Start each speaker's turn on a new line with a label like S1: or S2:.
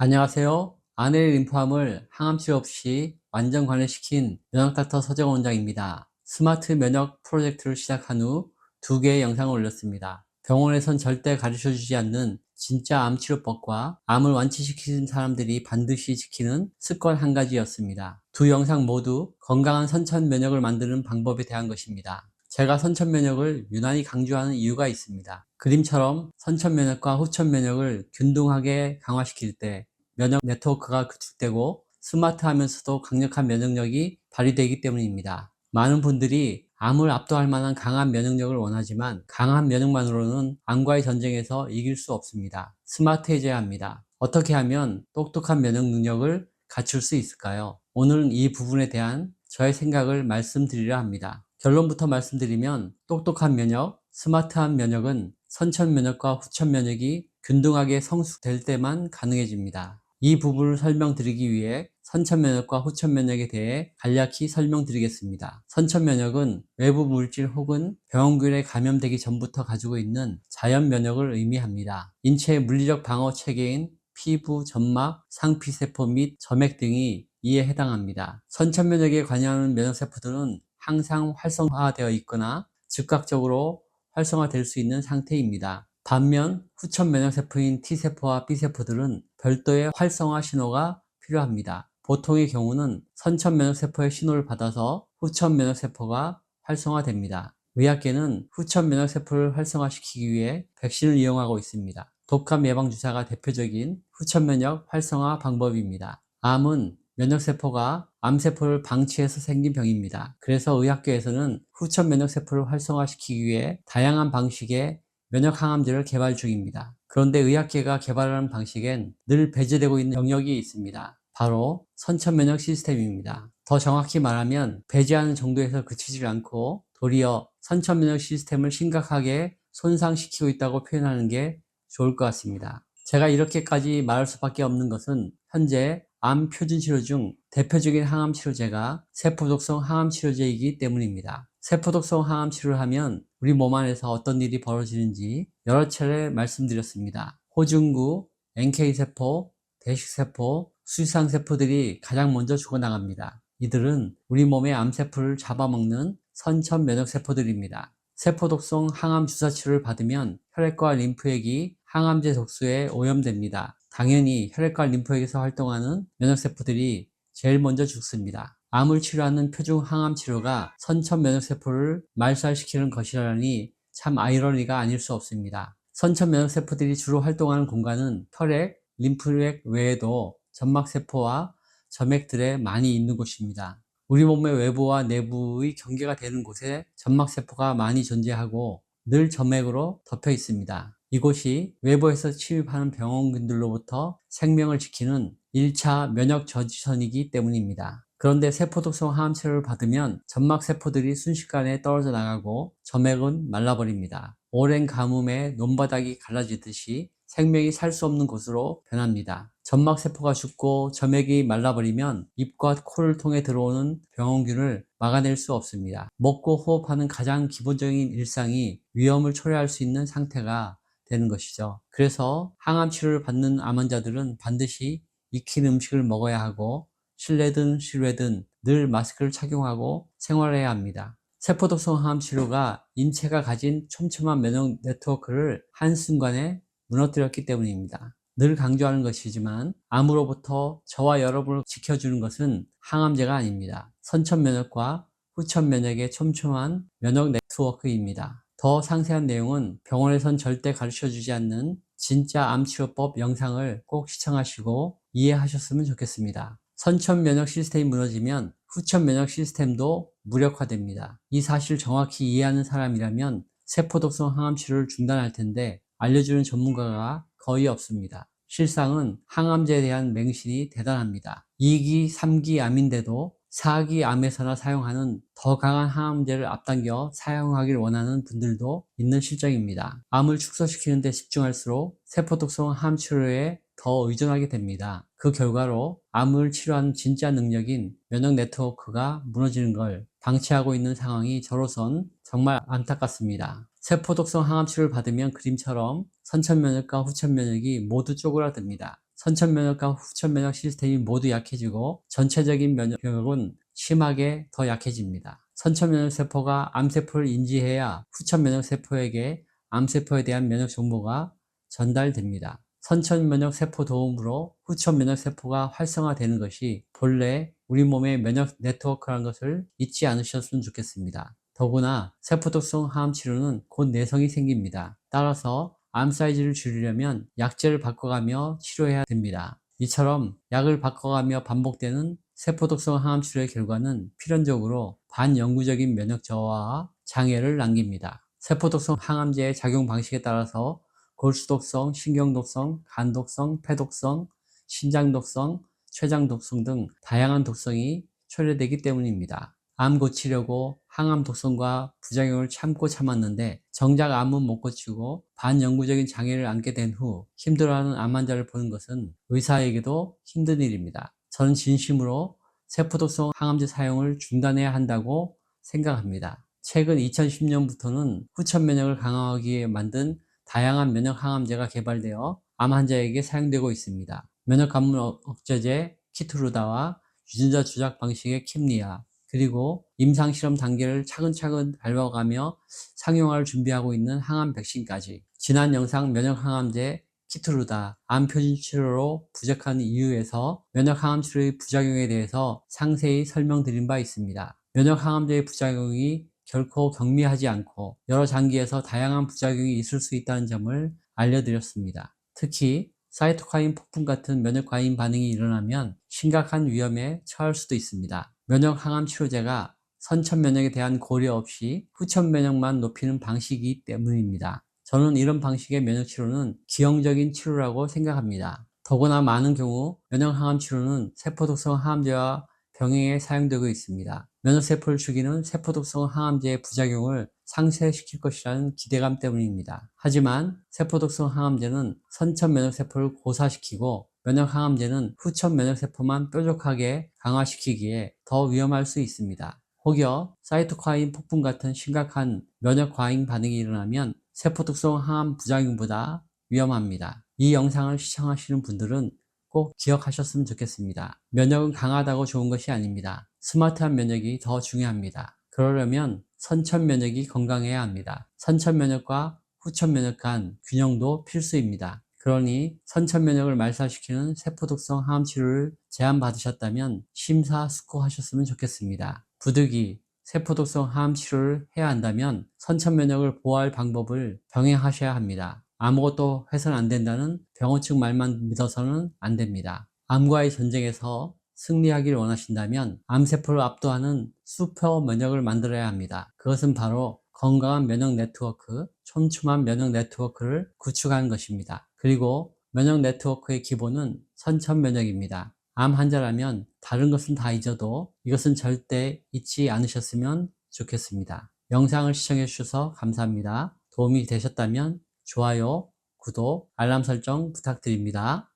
S1: 안녕하세요. 아내의 림프암을 항암 치료 없이 완전 관리시킨 면역닥터 서정원 원장입니다. 스마트 면역 프로젝트를 시작한 후 2개의 영상을 올렸습니다. 병원에선 절대 가르쳐주지 않는 진짜 암치료법과 암을 완치시키는 사람들이 반드시 지키는 습관 한 가지였습니다. 두 영상 모두 건강한 선천 면역을 만드는 방법에 대한 것입니다. 제가 선천 면역을 유난히 강조하는 이유가 있습니다. 그림처럼 선천 면역과 후천 면역을 균등하게 강화시킬 때 면역 네트워크가 구축되고 스마트하면서도 강력한 면역력이 발휘되기 때문입니다. 많은 분들이 암을 압도할 만한 강한 면역력을 원하지만 강한 면역만으로는 암과의 전쟁에서 이길 수 없습니다. 스마트해져야 합니다. 어떻게 하면 똑똑한 면역 능력을 갖출 수 있을까요? 오늘은 이 부분에 대한 저의 생각을 말씀드리려 합니다. 결론부터 말씀드리면 똑똑한 면역, 스마트한 면역은 선천 면역과 후천 면역이 균등하게 성숙될 때만 가능해집니다. 이 부분을 설명드리기 위해 선천면역과 후천면역에 대해 간략히 설명드리겠습니다. 선천면역은 외부 물질 혹은 병원균에 감염되기 전부터 가지고 있는 자연면역을 의미합니다. 인체의 물리적 방어 체계인 피부, 점막, 상피세포 및 점액 등이 이에 해당합니다. 선천면역에 관여하는 면역세포들은 항상 활성화되어 있거나 즉각적으로 활성화될 수 있는 상태입니다. 반면 후천 면역세포인 T세포와 B세포들은 별도의 활성화 신호가 필요합니다. 보통의 경우는 선천 면역세포의 신호를 받아서 후천 면역세포가 활성화됩니다. 의학계는 후천 면역세포를 활성화시키기 위해 백신을 이용하고 있습니다. 독감 예방주사가 대표적인 후천 면역 활성화 방법입니다. 암은 면역세포가 암세포를 방치해서 생긴 병입니다. 그래서 의학계에서는 후천 면역세포를 활성화시키기 위해 다양한 방식의 면역 항암제를 개발 중입니다. 그런데 의학계가 개발하는 방식엔 늘 배제되고 있는 영역이 있습니다. 바로 선천 면역 시스템입니다. 더 정확히 말하면 배제하는 정도에서 그치지 않고 도리어 선천 면역 시스템을 심각하게 손상시키고 있다고 표현하는 게 좋을 것 같습니다. 제가 이렇게까지 말할 수밖에 없는 것은 현재 암 표준 치료 중 대표적인 항암 치료제가 세포독성 항암 치료제이기 때문입니다. 세포독성 항암 치료를 하면 우리 몸 안에서 어떤 일이 벌어지는지 여러 차례 말씀드렸습니다. 호중구, NK세포, 대식세포, 수지상세포들이 가장 먼저 죽어나갑니다. 이들은 우리 몸의 암세포를 잡아먹는 선천 면역세포들입니다. 세포독성 항암 주사 치료를 받으면 혈액과 림프액이 항암제 독소에 오염됩니다. 당연히 혈액과 림프액에서 활동하는 면역세포들이 제일 먼저 죽습니다. 암을 치료하는 표준 항암 치료가 선천 면역세포를 말살시키는 것이라니 참 아이러니가 아닐 수 없습니다. 선천 면역세포들이 주로 활동하는 공간은 혈액, 림프액 외에도 점막세포와 점액들에 많이 있는 곳입니다. 우리 몸의 외부와 내부의 경계가 되는 곳에 점막세포가 많이 존재하고 늘 점액으로 덮여 있습니다. 이곳이 외부에서 침입하는 병원균들로부터 생명을 지키는 1차 면역 저지선이기 때문입니다. 그런데 세포독성 항암 치료를 받으면 점막세포들이 순식간에 떨어져 나가고 점액은 말라버립니다. 오랜 가뭄에 논바닥이 갈라지듯이 생명이 살 수 없는 곳으로 변합니다. 점막세포가 죽고 점액이 말라버리면 입과 코를 통해 들어오는 병원균을 막아낼 수 없습니다. 먹고 호흡하는 가장 기본적인 일상이 위험을 초래할 수 있는 상태가 되는 것이죠. 그래서 항암 치료를 받는 암 환자들은 반드시 익힌 음식을 먹어야 하고 실내든 실외든 늘 마스크를 착용하고 생활해야 합니다. 세포독성 항암 치료가 인체가 가진 촘촘한 면역 네트워크를 한순간에 무너뜨렸기 때문입니다. 늘 강조하는 것이지만 암으로부터 저와 여러분을 지켜주는 것은 항암제가 아닙니다. 선천 면역과 후천 면역의 촘촘한 면역 네트워크입니다. 더 상세한 내용은 병원에선 절대 가르쳐주지 않는 진짜 암치료법 영상을 꼭 시청하시고 이해하셨으면 좋겠습니다. 선천 면역 시스템이 무너지면 후천 면역 시스템도 무력화됩니다. 이 사실을 정확히 이해하는 사람이라면 세포독성 항암 치료를 중단할 텐데 알려주는 전문가가 거의 없습니다. 실상은 항암제에 대한 맹신이 대단합니다. 2기, 3기 암인데도 4기 암에서나 사용하는 더 강한 항암제를 앞당겨 사용하길 원하는 분들도 있는 실정입니다. 암을 축소시키는 데 집중할수록 세포독성 항암 치료에 더 의존하게 됩니다. 그 결과로 암을 치료하는 진짜 능력인 면역 네트워크가 무너지는 걸 방치하고 있는 상황이 저로선 정말 안타깝습니다. 세포독성 항암 치료를 받으면 그림처럼 선천 면역과 후천 면역이 모두 쪼그라듭니다. 선천 면역과 후천 면역 시스템이 모두 약해지고 전체적인 면역력은 심하게 더 약해집니다. 선천 면역 세포가 암세포를 인지해야 후천 면역 세포에게 암세포에 대한 면역 정보가 전달됩니다. 선천 면역 세포 도움으로 후천 면역 세포가 활성화되는 것이 본래 우리 몸의 면역 네트워크라는 것을 잊지 않으셨으면 좋겠습니다. 더구나 세포독성 항암 치료는 곧 내성이 생깁니다. 따라서 암 사이즈를 줄이려면 약제를 바꿔가며 치료해야 됩니다. 이처럼 약을 바꿔가며 반복되는 세포독성 항암 치료의 결과는 필연적으로 반영구적인 면역 저하와 장애를 남깁니다. 세포독성 항암제의 작용 방식에 따라서 골수독성, 신경독성, 간독성, 폐독성, 신장독성, 췌장독성 등 다양한 독성이 초래되기 때문입니다. 암 고치려고 항암 독성과 부작용을 참고 참았는데 정작 암은 못 고치고 반영구적인 장애를 안게 된 후 힘들어하는 암 환자를 보는 것은 의사에게도 힘든 일입니다. 저는 진심으로 세포독성 항암제 사용을 중단해야 한다고 생각합니다. 최근 2010년부터는 후천 면역을 강화하기 위해 만든 다양한 면역 항암제가 개발되어 암 환자에게 사용되고 있습니다. 면역 감문 억제제 키투르다와 유전자 조작 방식의 킴리아, 그리고 임상실험 단계를 차근차근 밟아가며 상용화를 준비하고 있는 항암 백신까지. 지난 영상 면역 항암제 키투르다, 암 표준 치료로 부족한 이유에서 면역 항암 치료의 부작용에 대해서 상세히 설명드린 바 있습니다. 면역 항암제의 부작용이 결코 경미하지 않고 여러 장기에서 다양한 부작용이 있을 수 있다는 점을 알려드렸습니다. 특히 사이토카인 폭풍 같은 면역 과잉 반응이 일어나면 심각한 위험에 처할 수도 있습니다. 면역 항암 치료제가 선천 면역에 대한 고려 없이 후천 면역만 높이는 방식이기 때문입니다. 저는 이런 방식의 면역 치료는 기형적인 치료라고 생각합니다. 더구나 많은 경우 면역 항암 치료는 세포독성 항암제와 병행해 사용되고 있습니다. 면역세포를 죽이는 세포독성 항암제의 부작용을 상쇄시킬 것이라는 기대감 때문입니다. 하지만 세포독성 항암제는 선천 면역세포를 고사시키고 면역 항암제는 후천 면역세포만 뾰족하게 강화시키기에 더 위험할 수 있습니다. 혹여 사이토카인 폭풍 같은 심각한 면역 과잉 반응이 일어나면 세포독성 항암 부작용보다 위험합니다. 이 영상을 시청하시는 분들은 꼭 기억하셨으면 좋겠습니다. 면역은 강하다고 좋은 것이 아닙니다. 스마트한 면역이 더 중요합니다. 그러려면 선천 면역이 건강해야 합니다. 선천 면역과 후천 면역 간 균형도 필수입니다. 그러니 선천 면역을 말살시키는 세포독성 항암 치료를 제안받으셨다면 심사숙고하셨으면 좋겠습니다. 부득이 세포독성 항암 치료를 해야 한다면 선천 면역을 보호할 방법을 병행하셔야 합니다. 아무것도 해서는 안 된다는 병원 측 말만 믿어서는 안 됩니다. 암과의 전쟁에서 승리하기를 원하신다면 암세포를 압도하는 슈퍼 면역을 만들어야 합니다. 그것은 바로 건강한 면역 네트워크, 촘촘한 면역 네트워크를 구축하는 것입니다. 그리고 면역 네트워크의 기본은 선천 면역입니다. 암 환자라면 다른 것은 다 잊어도 이것은 절대 잊지 않으셨으면 좋겠습니다. 영상을 시청해 주셔서 감사합니다. 도움이 되셨다면 좋아요, 구독, 알람 설정 부탁드립니다.